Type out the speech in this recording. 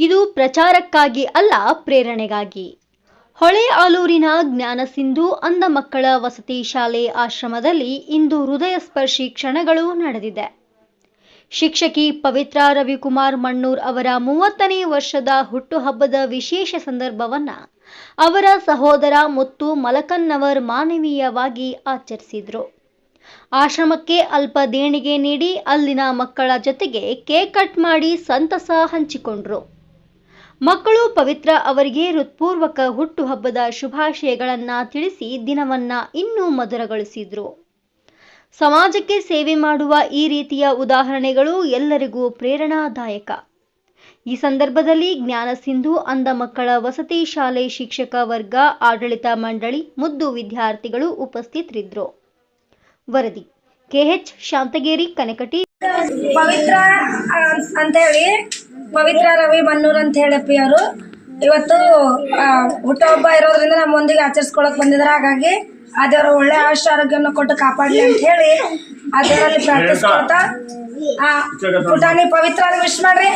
ಇದು ಪ್ರಚಾರಕ್ಕಾಗಿ ಅಲ್ಲ, ಪ್ರೇರಣೆಗಾಗಿ. ಹೊಳೆ ಆಲೂರಿನ ಜ್ಞಾನಸಿಂಧು ಅಂಧ ಮಕ್ಕಳ ವಸತಿ ಶಾಲೆ ಆಶ್ರಮದಲ್ಲಿ ಇಂದು ಹೃದಯ ಸ್ಪರ್ಶಿ ಕ್ಷಣಗಳು ನಡೆದಿದೆ. ಶಿಕ್ಷಕಿ ಪವಿತ್ರ ರವಿಕುಮಾರ್ ಮಣ್ಣೂರ್ ಅವರ 30ನೇ ವರ್ಷದ ಹುಟ್ಟುಹಬ್ಬದ ವಿಶೇಷ ಸಂದರ್ಭವನ್ನ ಅವರ ಸಹೋದರ ಮುತ್ತು ಮಲಕನ್ನವರ್ ಮಾನವೀಯವಾಗಿ ಆಚರಿಸಿದ್ರು. ಆಶ್ರಮಕ್ಕೆ ಅಲ್ಪ ದೇಣಿಗೆ ನೀಡಿ ಅಲ್ಲಿನ ಮಕ್ಕಳ ಜೊತೆಗೆ ಕೇಕ್ ಕಟ್ ಮಾಡಿ ಸಂತಸ ಹಂಚಿಕೊಂಡ್ರು. ಮಕ್ಕಳು ಪವಿತ್ರ ಅವರಿಗೆ ಹೃತ್ಪೂರ್ವಕ ಹುಟ್ಟುಹಬ್ಬದ ಶುಭಾಶಯಗಳನ್ನ ತಿಳಿಸಿ ದಿನವನ್ನ ಇನ್ನೂ ಮಧುರಗೊಳಿಸಿದ್ರು. ಸಮಾಜಕ್ಕೆ ಸೇವೆ ಮಾಡುವ ಈ ರೀತಿಯ ಉದಾಹರಣೆಗಳು ಎಲ್ಲರಿಗೂ ಪ್ರೇರಣಾದಾಯಕ. ಈ ಸಂದರ್ಭದಲ್ಲಿ ಜ್ಞಾನಸಿಂಧು ಅಂಧ ಮಕ್ಕಳ ವಸತಿ ಶಾಲೆ ಶಿಕ್ಷಕ ವರ್ಗ, ಆಡಳಿತ ಮಂಡಳಿ, ಮುದ್ದು ವಿದ್ಯಾರ್ಥಿಗಳು ಉಪಸ್ಥಿತರಿದ್ದರು. ವರದಿ ಕೆಎಚ್ ಶಾಂತಗೇರಿ, ಕನಕಟಿ. ಪವಿತ್ರ ಅಂತ ಹೇಳಿ ಪವಿತ್ರ ರವಿ ಮಣ್ಣೂರ್ ಅಂತ ಹೇಳಪ್ಪಿ ಅವರು ಇವತ್ತು ಹುಟ್ಟುಹಬ್ಬ ಇರೋದ್ರಿಂದ ನಮ್ಮೊಂದಿಗೆ ಆಚರಿಸ್ಕೊಳಕ್ ಬಂದಿದ್ದಾರೆ. ಹಾಗಾಗಿ ಆ ದೇವರು ಒಳ್ಳೆ ಆರೋಗ್ಯವನ್ನು ಕೊಟ್ಟು ಕಾಪಾಡಲಿ ಅಂತ ಹೇಳಿ ಆ ದೇವರಲ್ಲಿ ಪ್ರಾರ್ಥಿಸ್ಕೊಳ್ತಾ ಪುಟಾಣಿ ಪವಿತ್ರ ವಿಶ್ ಮಾಡ್ರಿ.